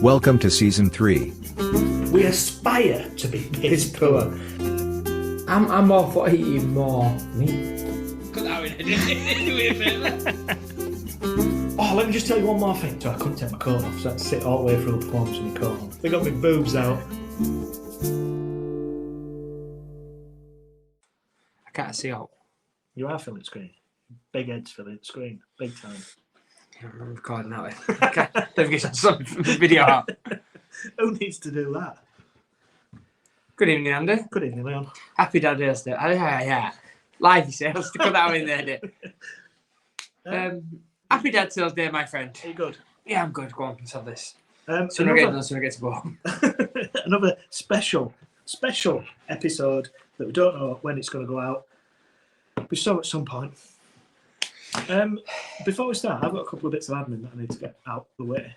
Welcome to Season 3. We aspire to be piss poor. I'm all for eating more meat. Cut that in, do me a favour. Oh, let me just tell you one more thing. So I couldn't take my coat off, so I had to sit all the way through the performance with my coat on. They got my boobs out. I can't see out. You are filling screen. Big heads filling screen. Big time. I'm recording that way. Don't get some video out. Who needs to do that? Good evening, Andy. Good evening, Leon. Happy Dad Day. Yeah. Live, you say. Let's put that in there, Happy Dad Day, my friend. Are you good? Yeah, I'm good. Go on, let's have this. Another, I get to go home. another special episode that we don't know when it's going to go out. We saw at some point. Before we start, I've got a couple of bits of admin that I need to get out the way.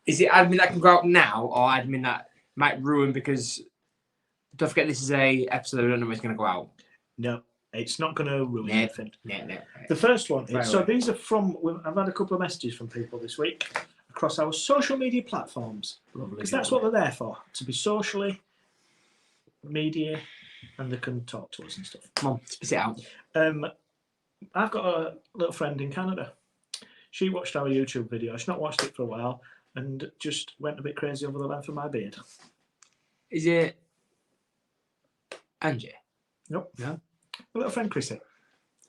Is it admin that can go out now, or admin that might ruin because... Don't forget, this is a episode we don't know when it's going to go out. No, it's not going to ruin anything. No. The first one is, so away. these are from, I've had a couple of messages from people this week across our social media platforms. Because that's what they're there for, to be socially media, and they can talk to us and stuff. Come on, spit it out. I've got a little friend in Canada. She watched our YouTube video. She's not watched it for a while and just went a bit crazy over the length of my beard. Is it Angie? Nope. No. A little friend Chrissy.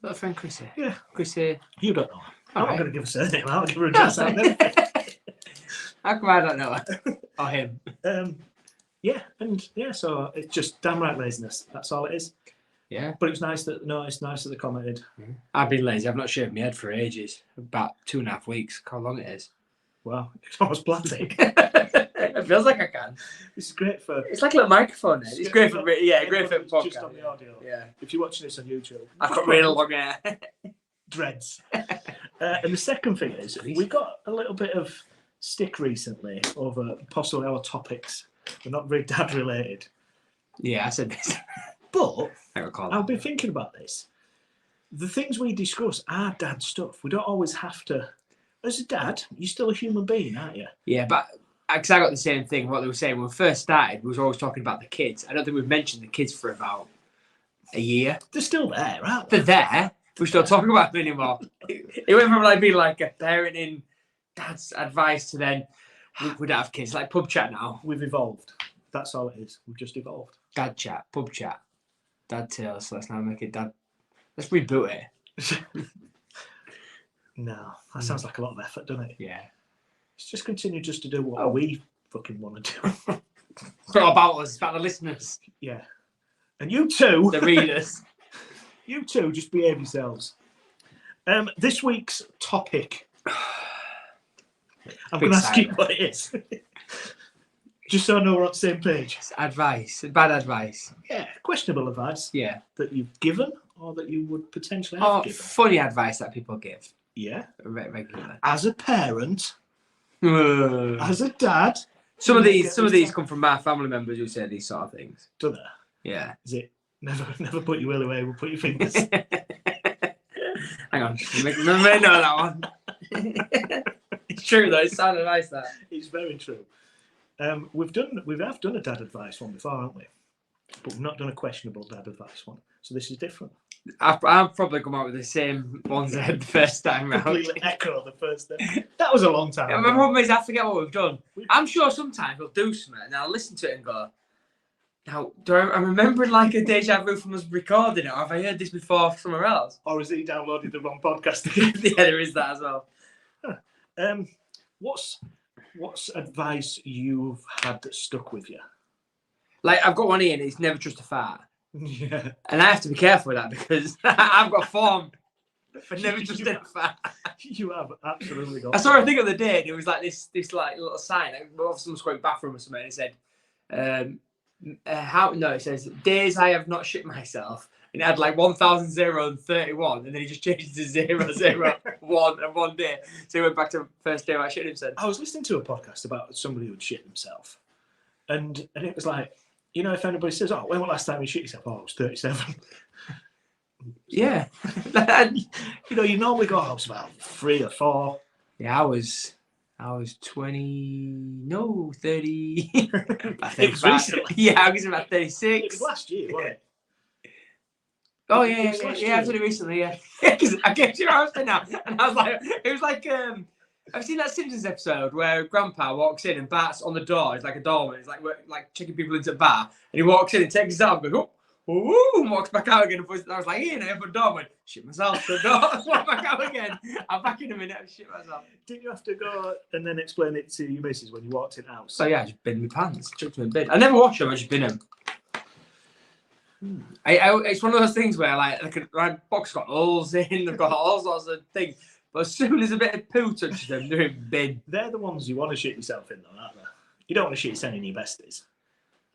Little friend Chrissy. Yeah. Chrissy. You don't know her. I'm Alright. not going to give her a surname. I'll give her a address out there. How come I don't know her? Or him? So it's just damn right laziness. That's all it is. Yeah. But it's nice that they commented. I've been lazy. I've not shaved my head for ages. About 2.5 weeks. How long it is. Wow, it's almost plastic. It feels like I can. This is great for. It's like a little microphone. It's great for great for It's podcast. just on the audio. Yeah. If you're watching this on YouTube, I've got really long hair. dreads. And the second thing is, we got a little bit of stick recently over possibly our topics. They're not very dad related. Yeah, I said this. But I recall. I've been thinking about this. The things we discuss are dad stuff. We don't always have to. As a dad, you're still a human being, aren't you? Yeah, but because I got the same thing. What they were saying when we first started, we was always talking about the kids. I don't think we've mentioned the kids for about a year. They're still there, aren't they? They're there. We're still talking about them anymore. It went from like being like a parenting dad's advice to then we don't have kids. Like pub chat now. We've evolved. That's all it is. We've just evolved. Dad chat, pub chat, dad tales. Let's now make it dad. Let's reboot it. No, that sounds like a lot of effort, doesn't it? Yeah. Let's just continue just to do what we fucking want to do. It's not about us, it's about the listeners, Yeah. And you two, the readers. you two, just behave yourselves. This week's topic. I'm going to ask you what it is. Just so I know we're on the same page. It's advice, bad advice. Yeah, questionable advice Yeah. that you've given or that you would potentially have Or given. funny advice that people give Yeah. regularly. As a parent, as a dad. Some of these come from my family members who say these sort of things. Do they? Yeah. Is it never put your will away, we'll put your fingers. Hang on. You may know that one. It's true though, it sounded nice that. It's very true. We have done a dad advice one before, haven't we? But we've not done a questionable dad advice one. So this is different. I've probably come out with the same ones I had the first time round. Completely echo the first day. That was a long time Yeah, ago. my problem is I forget what we've done. I'm sure sometimes we'll do something and I'll listen to it and go, now, I'm remembering like a deja vu from us recording it, or have I heard this before somewhere else? Or has he downloaded the wrong podcast again? Yeah, there is that as well. What's advice you've had that stuck with you? Like, I've got one here and it's never trust a fart. Yeah. And I have to be careful with that because I've got form for never trust a fart. You have absolutely got. I saw a thing of the day and it was like this like little sign. Like, someone's going bathroom or something and it said, it says, days I have not shit myself. And it had like 1,031 and then he just changed it to 001 and 1 day. So he went back to the first day I shit himself. I was listening to a podcast about somebody who'd shit himself. And it was like, you know, if anybody says, oh, when was the last time you shit yourself? Oh, I was 37. Yeah. You know, you normally go, oh, I was about 3 or 4. Yeah, I was I was 30. It was recently. Yeah, I was about It 36. was last year, wasn't it? Oh It yeah, was last yeah, year. I've done it recently. Yeah, because I came to your house now, and I was like, it was like, I've seen that Simpsons episode where Grandpa walks in and Bart's on the door. He's like a doorman. He's like checking people into a bar, and he walks in and takes his arm, and goes, oh, and walks back out again. And I was like, Ian, I opened the door, and went, shit myself. So walk back out again. I'm back in a minute. I shit myself. Didn't you have to go and then explain it to your missus when you walked in the house? So yeah, I just bin my pants, chucked them in bin. I never wash them. I just bin them. It's one of those things where my box got holes in, they've got all sorts of things. But as soon as a bit of poo touches them, they're in bin. They're the ones you want to shit yourself in, though, aren't they? You don't want to shit yourself in your besties.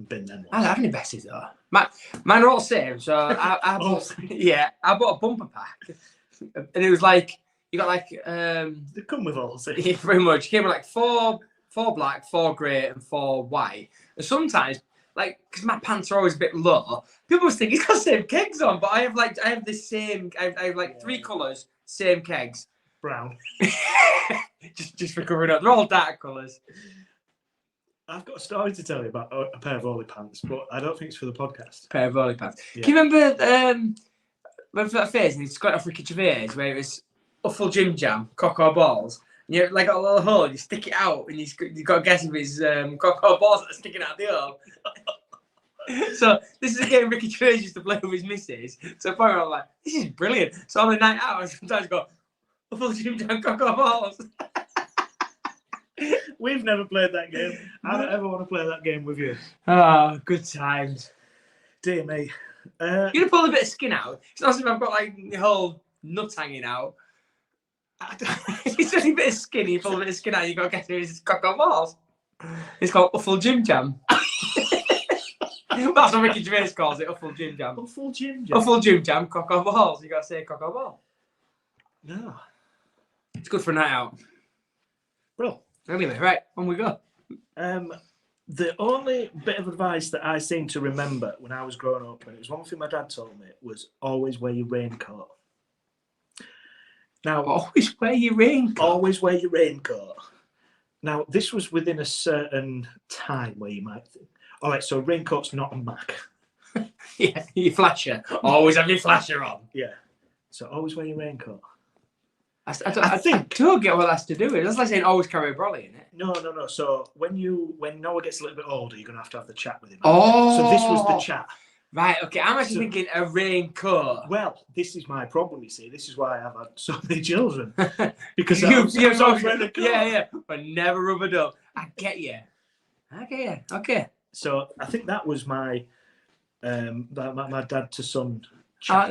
Bin them ones. I don't have any besties though. Mine are all the same. So I bought a bumper pack, and it was like you got like they come with all the yeah, pretty much. It came with like four black, 4 grey, and 4 white. And sometimes, like, because my pants are always a bit low, people always think he's got the same kegs on, but I have the same. I have like 3 colours, same kegs. Brown. just for covering up. They're all dark colours. I've got a story to tell you about a pair of Ollie pants, but I don't think it's for the podcast. Pair of Ollie pants. Yeah. Can you remember that phase? And it's got off Ricky Gervais where it was Uffle Jim Jam, cock or balls. And you like got a little hole, you stick it out, and you've got to guess if it's cock or balls that are sticking out the hole. So this is a game Ricky Gervais used to play with his missus. So finally I'm like, this is brilliant. So on a night out, I sometimes go, Uffle Jim Jam, cock or balls. We've never played that game. I don't ever want to play that game with you. Oh, good times. Dear me. You're going to pull a bit of skin out. It's not as if I've got like the whole nut hanging out. It's just a bit of skin. You pull a bit of skin out, you got to guess who it's cock or balls. It's called Uffle Jim Jam. That's what Ricky Gervais calls it, Uffle Jim Jam. Uffle Jim Jam? Uffle Jim Jam, cock or balls. You got to say cock or ball. No. It's good for a night out. Bro. Anyway, right, on we go. The only bit of advice that I seem to remember when I was growing up, and it was one thing my dad told me, was always wear your raincoat. Now, always wear your raincoat. Always wear your raincoat. Now, this was within a certain time where you might think, all right, so raincoat's not a Mac. Yeah, your flasher. Always have your flasher on. Yeah. So always wear your raincoat. I don't get what that's to do with it. That's like saying always carry a brolly in it. No. So when Noah gets a little bit older, you're going to have the chat with him. Oh. So this was the chat. Right, okay. I'm actually thinking a raincoat. Well, this is my problem, you see. This is why I've had so many children. Because you've always wearing a coat. Yeah. But never rubbered up. I get you. Okay. So I think that was my dad to son chat. I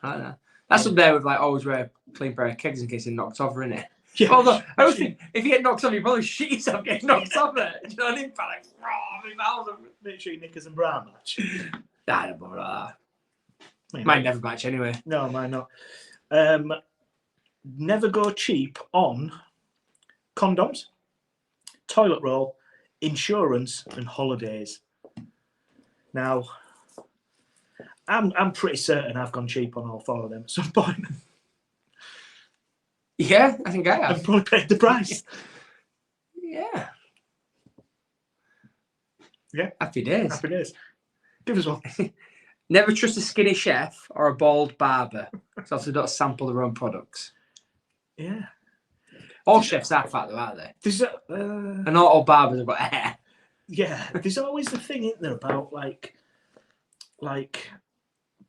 like that. That's up there with like always wear a clean pair of kegs in case it knocks over, innit? Yeah, although I always think if you get knocked over, you probably shit yourself getting knocked over. Do you know what I mean? Like, make sure your knickers and bra match. I don't bother about that. Mine never match anyway. No, mine not. Never go cheap on condoms, toilet roll, insurance, and holidays. Now, I'm pretty certain I've gone cheap on all 4 of them at some point. Yeah, I think I have. I've probably paid the price. Yeah. Yeah. Happy days. Happy days. Give us one. Never trust a skinny chef or a bald barber. So obviously don't sample their own products. Yeah. All chefs are fat though, aren't they? And not all barbers have got hair. Yeah. There's always the thing, isn't there, about like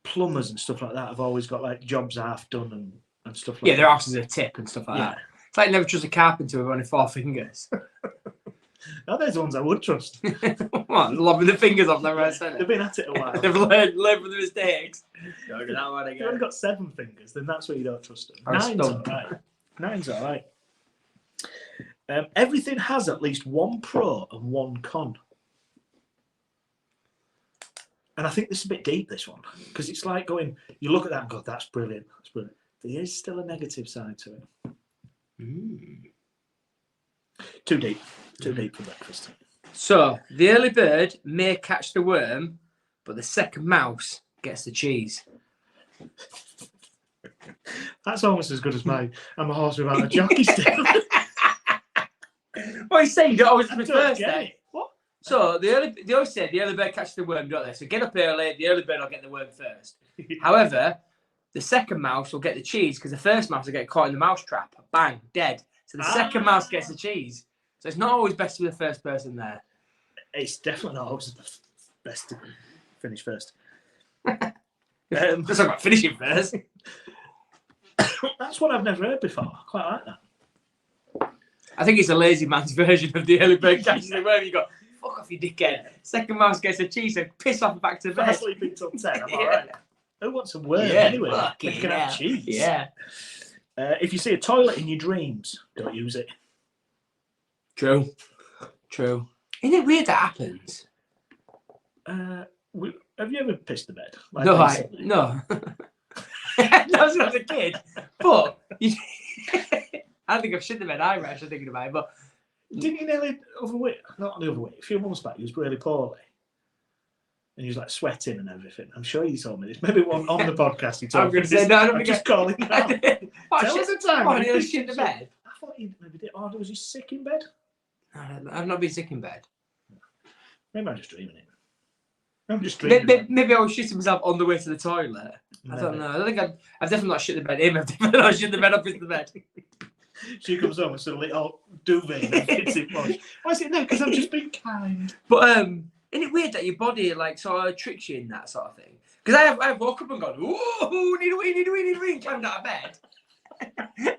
plumbers and stuff like that have always got like jobs half done and stuff like that. Yeah, their asses are a tip and stuff like that. It's like never trust a carpenter with only 4 fingers. Now there's the ones I would trust. What? Lobbing the fingers off their right centre. They've been at it a while. They've learned from the mistakes. Don't do that one If again. you've only got 7 fingers, then that's where you don't trust them. Or a stump. Nine's all right. Everything has at least 1 pro and 1 con. And I think this is a bit deep, this one, because it's like going, you look at that and go, that's brilliant. That's brilliant. There is still a negative side to it. Too deep. Too deep for breakfast. So, the early bird may catch the worm, but the second mouse gets the cheese. That's almost as good as mine. I'm a horse without a jockey stick. What he's saying, don't always I be don't first get then. it. What? So they always say the early bird catches the worm, don't they? So get up early, the early bird will get the worm first. However, the second mouse will get the cheese because the first mouse will get caught in the mouse trap. Bang, dead. So the second mouse gets the cheese. So it's not always best to be the first person there. It's definitely not always best to finish first. Let's talk about finishing first. That's what I've never heard before. I quite like that. I think it's a lazy man's version of the early bird catches the worm. You go, fuck off, you dickhead. Second mouse gets a cheese and piss off back to If I'm bed. sleeping till 10, I'm all right. Who wants a worm Yeah, anyway? fucking If you can have hell. cheese. Yeah. If you see a toilet in your dreams, don't use it. True. Isn't it weird that happens? Have you ever pissed the bed? Like No. recently? That was when I was a kid. But I think I've shit the bed either, actually thinking about it. But Didn't you nearly overweight? Not the overweight. A few months back, he was really poorly. And he was like sweating and everything. I'm sure you told me this. Maybe on the podcast he told I'm me going to this. say, no, I don't I'm think just calling it out. Tell us a time. Oh, when he you was pissed shit the yourself. bed. I thought he maybe did. Oh, was he sick in bed? I've not been sick in bed. Maybe I'm just dreaming it. I'm just dreaming it. Maybe I was shitting myself on the way to the toilet. I don't know. I don't think I've definitely not shit the bed him. I've definitely not shit the bed up into the bed. She comes home and suddenly, duvet and fits it wash. Why is it no? Because I'm just being kind. But isn't it weird that your body like sort of tricks you in that sort of thing? Because I woke up and gone, ooh, need a wee, and climbed out of bed.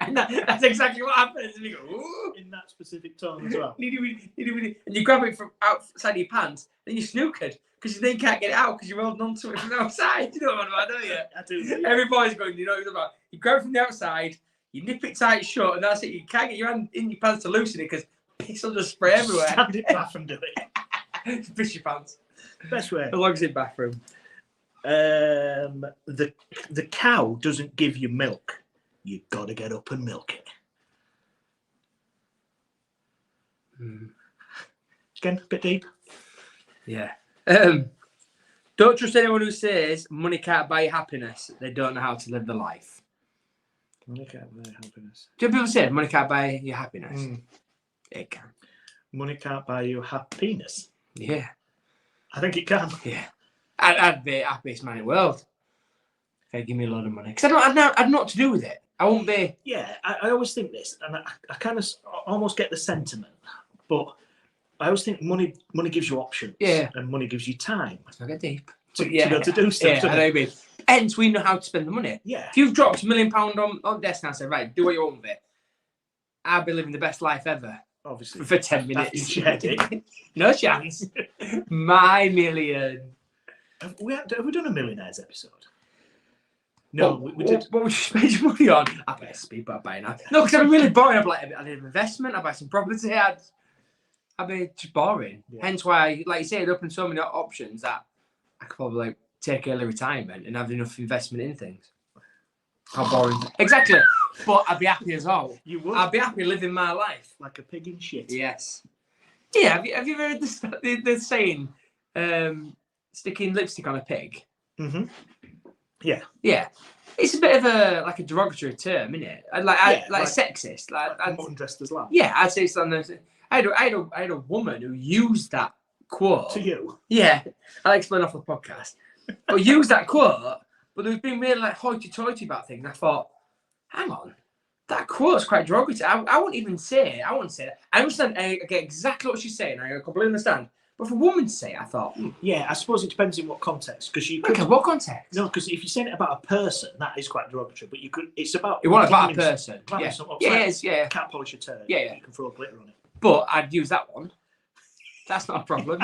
And that's exactly what happens. And you go, ooh. In that specific tone as well. Need a wee. And you grab it from outside your pants, then you snookered. Because then you can't get it out because you're holding onto it from outside. You know what I'm about, don't you? I do. Yeah. Every boy's going, you know what I'm about. You grab it from the outside, you nip it tight shut, and that's it. You can't get your hand in your pants to loosen it because piss will just spray everywhere. Stand it back and do it. Piss your pants. Best way. As long as it's bathroom. The cow doesn't give you milk. You've got to get up and milk it. Again, a bit deep. Yeah. Don't trust anyone who says money can't buy you happiness. They don't know how to live the life. Money can't buy happiness. Do people say money can't buy you happiness? It can. Money can't buy you happiness. Yeah. I think it can. Yeah. I'd be the happiest man in the world if they give me a lot of money. Because I'd know what to do with it. I won't be. Yeah, I always think this, and I kind of almost get the sentiment, but I always think money gives you options. Yeah. And money gives you time. I get deep. To be able to do stuff. Yeah, I know what you mean. Hence, we know how to spend the money. Yeah. If you've dropped £1 million on desk and I say, right, do what you want with it, I'll be living the best life ever. Obviously. For 10 After minutes. you shared it. No chance. My million. Have we done a millionaires episode? No, we did. What would you spend your money on? I better speed by buying now. No, because I'm really boring. I'd be like, I did an investment, I buy some property, I'd be just boring. Yeah. Hence why, like you say, it opens so many options that I could probably like take early retirement and have enough investment in things. How boring. Exactly. But I'd be happy as well. You would. I'd be happy living my life. Like a pig in shit. Yes. Yeah, have you ever heard the saying, sticking lipstick on a pig? Mm-hmm. Yeah. Yeah. It's a bit of a derogatory term, isn't it? Like sexist. Like mutton dressed as lamb. Yeah, I'd say something. I had a woman who used that quote. To you? Yeah. I'll explain off the podcast. But used that quote, but there's been really like hoity-toity about things. And I thought, hang on, that quote's quite derogatory. I wouldn't even say it. I wouldn't say it. I understand. I get exactly what she's saying. I completely understand. But for a woman to say it, I thought, yeah, I suppose it depends in what context. Because you could. Okay, what context? No, because if you're saying it about a person, that is quite derogatory. But you could. It's about. You want about a person. Yeah. Yeah. Can't polish a turd. Yeah. You can throw glitter on it. But I'd use that one. That's not a problem.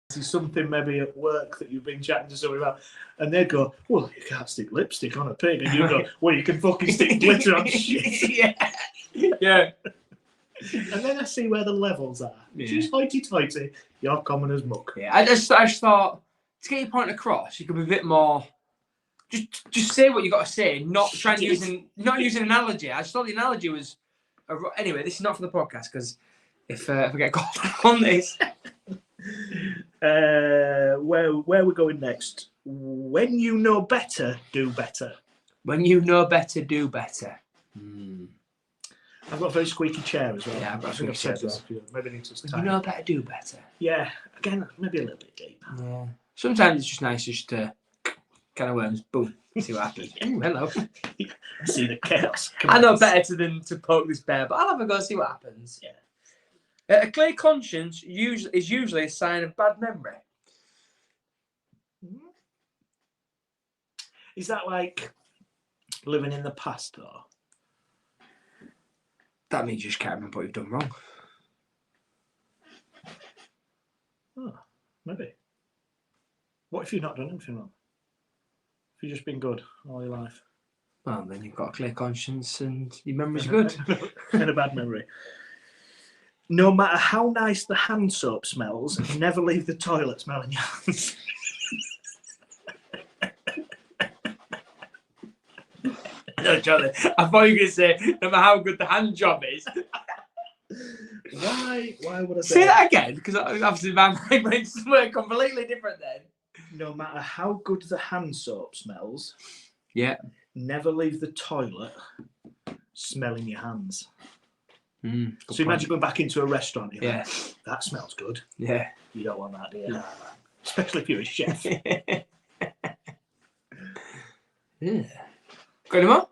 This is something maybe at work that you've been chatting to somebody about, and they go, "Well, you can't stick lipstick on a pig," and you go, "Well, you can fucking stick glitter on shit." Yeah. And then I see where the levels are. Yeah. She's hoity-toity. You're common as muck. Yeah. I just thought to get your point across, you could be a bit more. Just say what you got to say, not use an analogy. I just thought the analogy was. Anyway, this is not for the podcast because if I get called on this. Where we're going next? When you know better, do better. When you know better, do better. I've got a very squeaky chair as well. Yeah, I've got a I think I've squeaky said chair this. Maybe I need to You tighten. know better, do better. Yeah, again, maybe a little bit deep. Yeah. Sometimes it's just nice just to kind of worms, boom, see what happens. Ooh, hello. See the chaos. I know better than to poke this bear, but I'll have a go, see what happens. Yeah. A clear conscience is usually a sign of bad memory. Is that like living in the past, though? That means you just can't remember what you've done wrong. Oh, maybe. What if you've not done anything wrong? If you've just been good all your life? Well, then you've got a clear conscience and your memory's good. And a bad memory. No matter how nice the hand soap smells, never leave the toilet smelling your hands. No, Charlie. I thought you were going to say, no matter how good the hand job is. Why would I say Say that again? Because obviously my mind went somewhere completely different then. No matter how good the hand soap smells, Yeah. never leave the toilet smelling your hands. So imagine going back into a restaurant. You're Yeah. like, that smells good. Yeah. You don't want that, do you? Especially if you're a chef. Yeah. Got any more?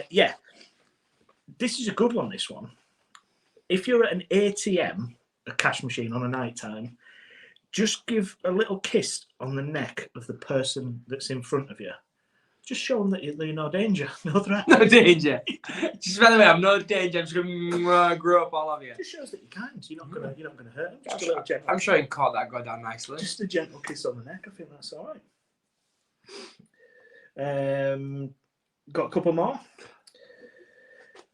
Yeah. This is a good one, this one. If you're at an ATM, a cash machine on a night time, just give a little kiss on the neck of the person that's in front of you. Just show them that you're no danger, no threat. No danger. Just by the way, I'm no danger. I'm just going to grow up all of you. It just shows that you're kind. You're not gonna hurt them. Just a little gentle. I'm sure you can call that go down nicely. Just a gentle kiss on the neck. I think that's all right. Got a couple more.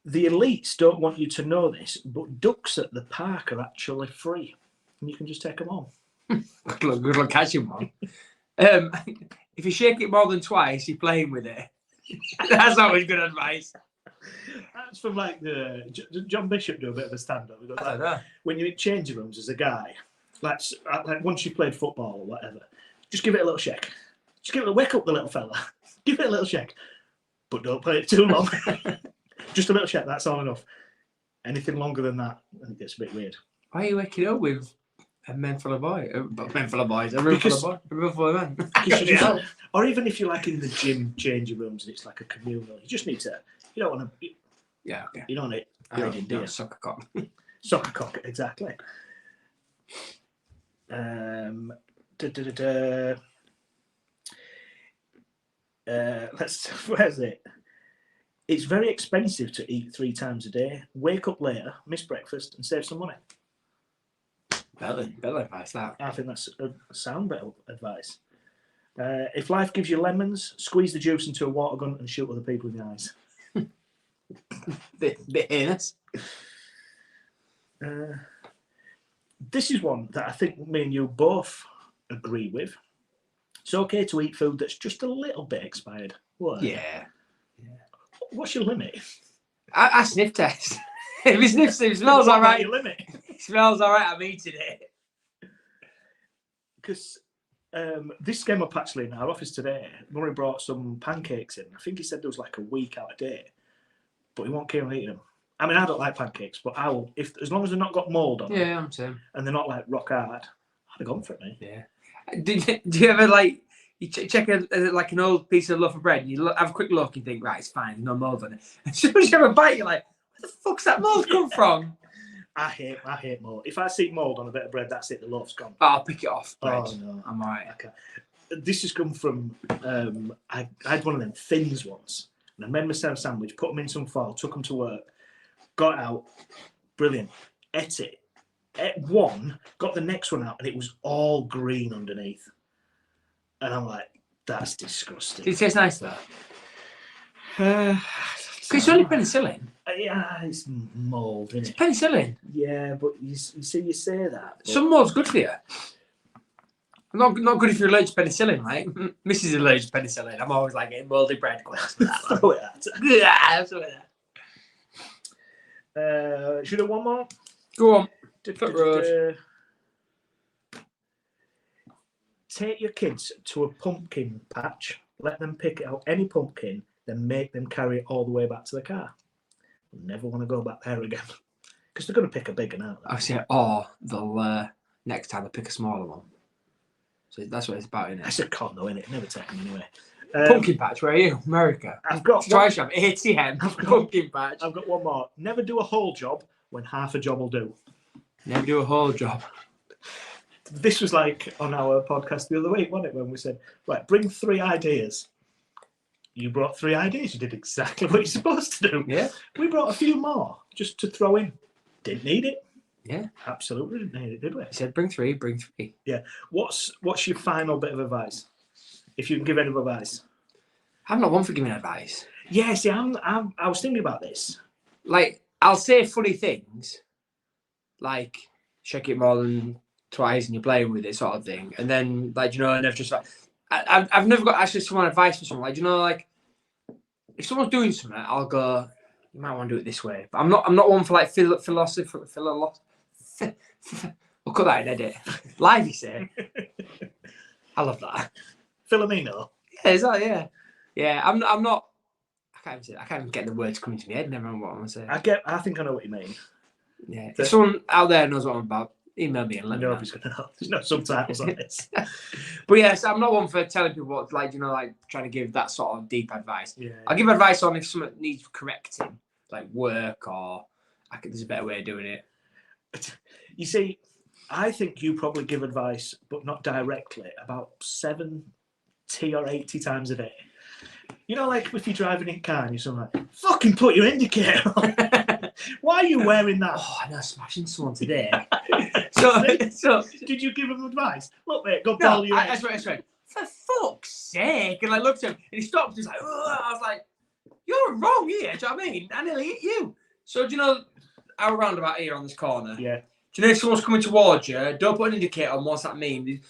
The elites don't want you to know this, but ducks at the park are actually free, and you can just take them home. Good luck catching one. If you shake it more than twice, you're playing with it. That's always good advice. That's from like John Bishop do a bit of a stand-up. I don't know. When you're in changing rooms as a guy, like once you played football or whatever, just give it a little shake. Just give it a wake up the little fella. Give it a little shake, but don't play it too long. Just a little shake. That's all enough. Anything longer than that, and it gets a bit weird. Why are you waking up with a men full of boys? Men full of boys. A room full of boys. A room full of men. Or even if you're like in the gym changing rooms and it's like a communal, you just need to. You don't want to. Yeah. Okay. You don't want it. No, soccer cock. Soccer cock. Exactly. Where's it? It's very expensive to eat 3 times a day. Wake up later, miss breakfast, and save some money. Better advice, that. I think that's a sound bit of advice. If life gives you lemons, squeeze the juice into a water gun and shoot other people in the eyes. Bit heinous. This is one that I think me and you both agree with. It's okay to eat food that's just a little bit expired. What? Yeah. What's your limit? I sniff test. If it smells all right. Your limit? It smells all right, I'm eating it. Because this came up actually in our office today. Murray brought some pancakes in. I think he said there was like a week out of date, but he won't keep on eating them. I mean, I don't like pancakes, but I will, as long as they've not got mould on them. Yeah, I'm saying. And they're not like rock hard, I'd have gone for it, mate. Yeah. Do you ever like you check like an old piece of loaf of bread and you have a quick look and think, right, it's fine, no mold on it. As soon as you have a bite, you're like, where the fuck's that mold come from? I hate mold. If I see mold on a bit of bread, that's it. The loaf's gone. Oh, I'll pick it off. Bread. Oh no, I'm alright. Okay. This has come from. I had one of them thins once, and I made myself a sandwich, put them in some foil, took them to work, got out, brilliant, ate it, ate one, got the next one out, and it was all green underneath, and I'm like, that's disgusting. Did it taste nice though? Because it's only penicillin. Yeah, it's mold, isn't It's it? penicillin. Yeah, but you say that. But... Some mold's good for you. Not good if you're allergic to penicillin, right? Mrs. is allergic to penicillin. I'm always like getting mouldy bread. Throw it at her. Yeah, absolutely. Should I have one more? Go on. Take your kids to a pumpkin patch, let them pick out any pumpkin, then make them carry it all the way back to the car. never want to go back there again. Because they're going to pick a bigger now. I say, or they'll next time they'll pick a smaller one. So that's what it's about, isn't it? That's a con, though, isn't it? Never take them anyway. Pumpkin patch, where are you? America. I've got Try shop, ATM, pumpkin patch. I've got one more. Never do a whole job when half a job will do. Never do a whole job. This was like on our podcast the other week, wasn't it? When we said, right, bring 3 ideas. You brought 3 ideas. You did exactly what you're supposed to do. Yeah. We brought a few more just to throw in. Didn't need it. Yeah. Absolutely didn't need it, did we? He said, bring 3, bring 3. Yeah. What's your final bit of advice? If you can give any advice. I'm not one for giving advice. Yeah, see, I was thinking about this. Like, I'll say funny things, like, shake it more than twice and you're playing with it sort of thing. And then, like, and I've just, like, I've never got actually someone advice for someone. Like, like, if someone's doing something, I'll go, you might want to do it this way. But I'm not one for, like, philosophy. We'll cut that in, edit. Live, you say. I love that. Philomeno. Yeah, is that, yeah. Yeah, I'm not. I can't even get the words coming to my head. Never mind what I'm gonna say. I think I know what you mean. Yeah. If someone out there knows what I'm about, email me and let me know. Nobody's gonna know. There's no subtitles on this. But yes, I'm not one for telling people what, like, like trying to give that sort of deep advice. Yeah. I'll give advice on if something needs correcting, like work or there's a better way of doing it. You see, I think you probably give advice, but not directly, about 70 or 80 times a day. Like if you're driving in a car and you're something like, fucking put your indicator on. Why are you wearing that? Oh, I know, smashing someone today. so did you give him advice? Look, mate, go no, ball your head. That's right. For fuck's sake. And I looked at him and he stopped. He's like, ugh. I was like, you're wrong here. Do you know what I mean? I nearly hit you. So do you know our roundabout here on this corner? Yeah. Do you know if someone's coming towards you, don't put an indicator on. What's that mean?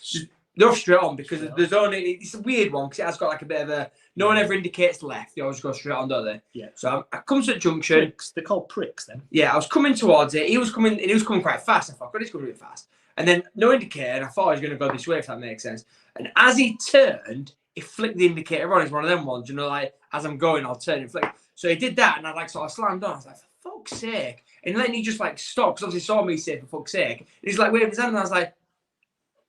They're straight on because there's only, it's a weird one because it has got like a bit of a, no one ever indicates left. They always go straight on, don't they? Yeah. So I come to the junction. Pricks. They're called pricks then. Yeah, I was coming towards it. He was coming quite fast. I thought, God, he's coming really fast. And then no indicator, and I thought I was going to go this way, if that makes sense. And as he turned, he flicked the indicator on. It's one of them ones, like, as I'm going, I'll turn and flick. So he did that, and I, like, sort of slammed on. I was like, for fuck's sake. And then he just, like, stopped, because obviously saw me say, for fuck's sake. And he's, like, waving his hand, and I was like,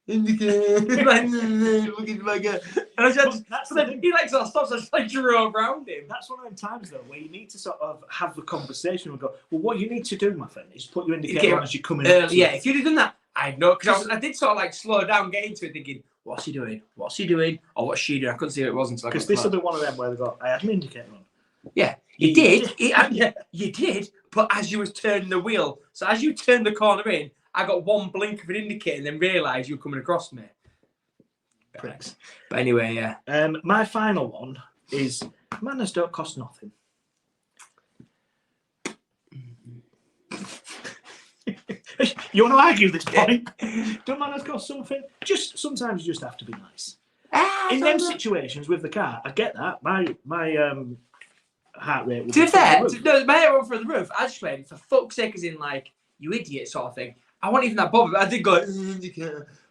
indicator. Like, looking like a... And I just, so then he, like, sort of stops, so I just, like, drove around him. That's one of them times, though, where you need to sort of have the conversation and go, well, what you need to do, my friend, is put your indicator on as you're coming up. Yeah, if you'd have done that, I'd know. Because I did sort of, like, slow down, get into it, thinking, what's he doing? What's he doing? Or what's she doing? I couldn't see what it was until I got because this will be one of them where they go, I had an indicator on. Yeah, you did. You did, but as you was turning the wheel. So as you turned the corner in, I got one blink of an indicator and then realised you were coming across me. Pricks. But anyway, yeah. My final one is manners don't cost nothing. You want to argue this point? Don't manners cost something? Just sometimes you just have to be nice. In them situations with the car, I get that. My heart rate would be fair, no, my heart went through the roof. I just went, for fuck's sake, as in like, you idiot sort of thing. I wasn't even that bothered. I did go,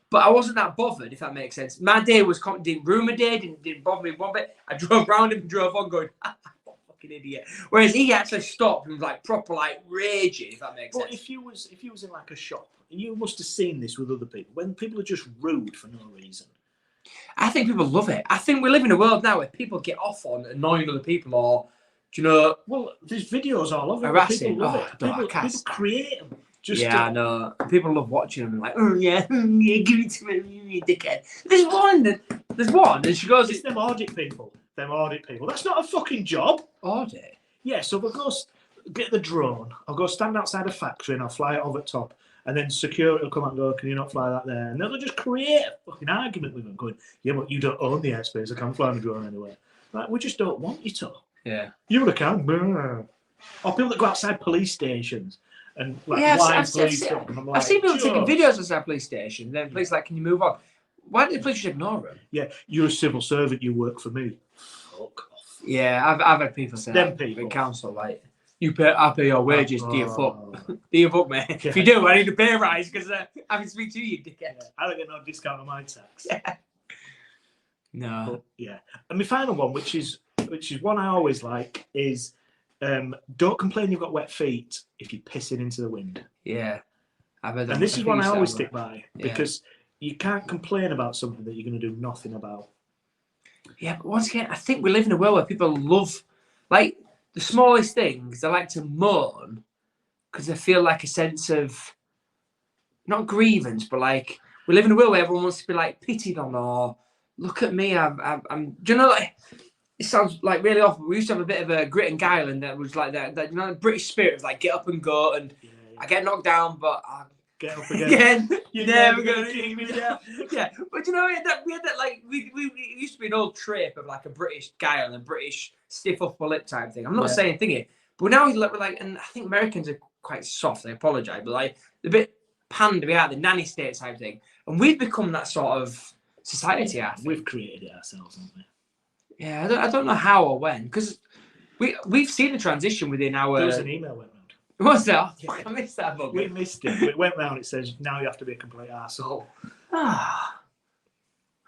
but I wasn't that bothered, if that makes sense. My day didn't ruin my day, didn't bother me one bit. I drove round him and drove on going, fucking idiot. Whereas he actually stopped and was like proper like raging, if that makes sense. But if you was in like a shop, you must have seen this with other people, when people are just rude for no reason. I think people love it. I think we live in a world now where people get off on annoying other people or, well, there's videos all over. Harassing. People love it. People create them. I know. People love watching them like, yeah, give it to me, you dickhead. There's one, and she goes, it's them audit people. That's not a fucking job. Audit? Yeah, so we'll go get the drone. I'll go stand outside a factory and I'll fly it over the top. And then security will come out and go, can you not fly that there? And they'll just create a fucking argument with them going, yeah, but you don't own the airspace. I can't fly the drone anywhere. Like, we just don't want you to. Yeah. You would have can. Or people that go outside police stations and like I've seen people taking videos outside police station. Then police like, can you move on? Why do the police just ignore them? Yeah, you're a civil servant. You work for me. Fuck off. Yeah, I've had people say them that. People in council, like, I pay your wages. Do you fuck? Do you fuck, mate? Yeah. If you do, I need a pay rise because I haven't speak to you, dickhead. Yeah. I don't get no discount on my tax. Yeah. No. But, yeah. And my final one, which is one I always like, is Don't complain you've got wet feet if you're pissing into the wind. Yeah. I've heard that. And this is one I always stick by. by, because you can't complain about something that you're going to do nothing about. Yeah, but once again, I think we live in a world where people love, like, the smallest things. They like to moan because they feel like a sense of, not grievance, but like, we live in a world where everyone wants to be like pitied on, or look at me, I'm. Do you know, like, it sounds like really awful. We used to have a bit of a grit and guile, and that was like that you know, the British spirit of like get up and go, and I get knocked down, but I get up again. You're never gonna kick me down. Yeah, but you know, we had that like we it used to be an old trip of like a British guile and a British stiff upper lip type thing. I'm not saying thingy, but now we're like, and I think Americans are quite soft. I apologise, but like a bit panned we are, the nanny state type thing, and we've become that sort of society. I think we've created it ourselves, haven't we? Yeah, I don't know how or when, because we've seen the transition within our. There was an email went round. What's that? Yeah. I missed that bug. We missed it. It went round. It says now you have to be a complete arsehole. I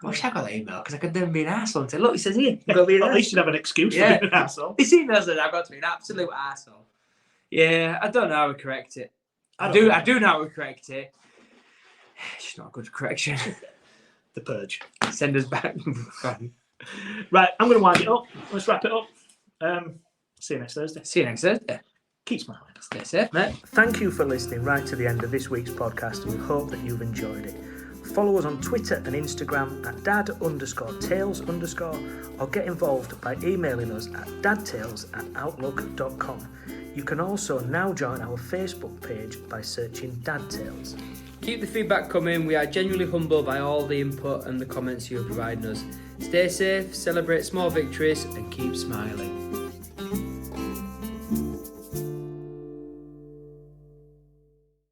wish I got that email because I could then be an arsehole and say, look, it says here. You've got to be At least you'd have an excuse for being an arsehole. This email says I've got to be an absolute arsehole. Yeah, I don't know how to correct it. I do know how to correct it. It's not a good correction. The purge. Send us back. Right, I'm going to wind it up. Let's wrap it up. See you next Thursday. See you next Thursday. Keep smiling. Stay safe, mate. Thank you for listening right to the end of this week's podcast, and we hope that you've enjoyed it. Follow us on Twitter and Instagram at dad_tales_, or get involved by emailing us at dadtales@outlook.com. You can also now join our Facebook page by searching Dad Tales. Keep the feedback coming. We are genuinely humbled by all the input and the comments you are providing us. Stay safe, celebrate small victories, and keep smiling.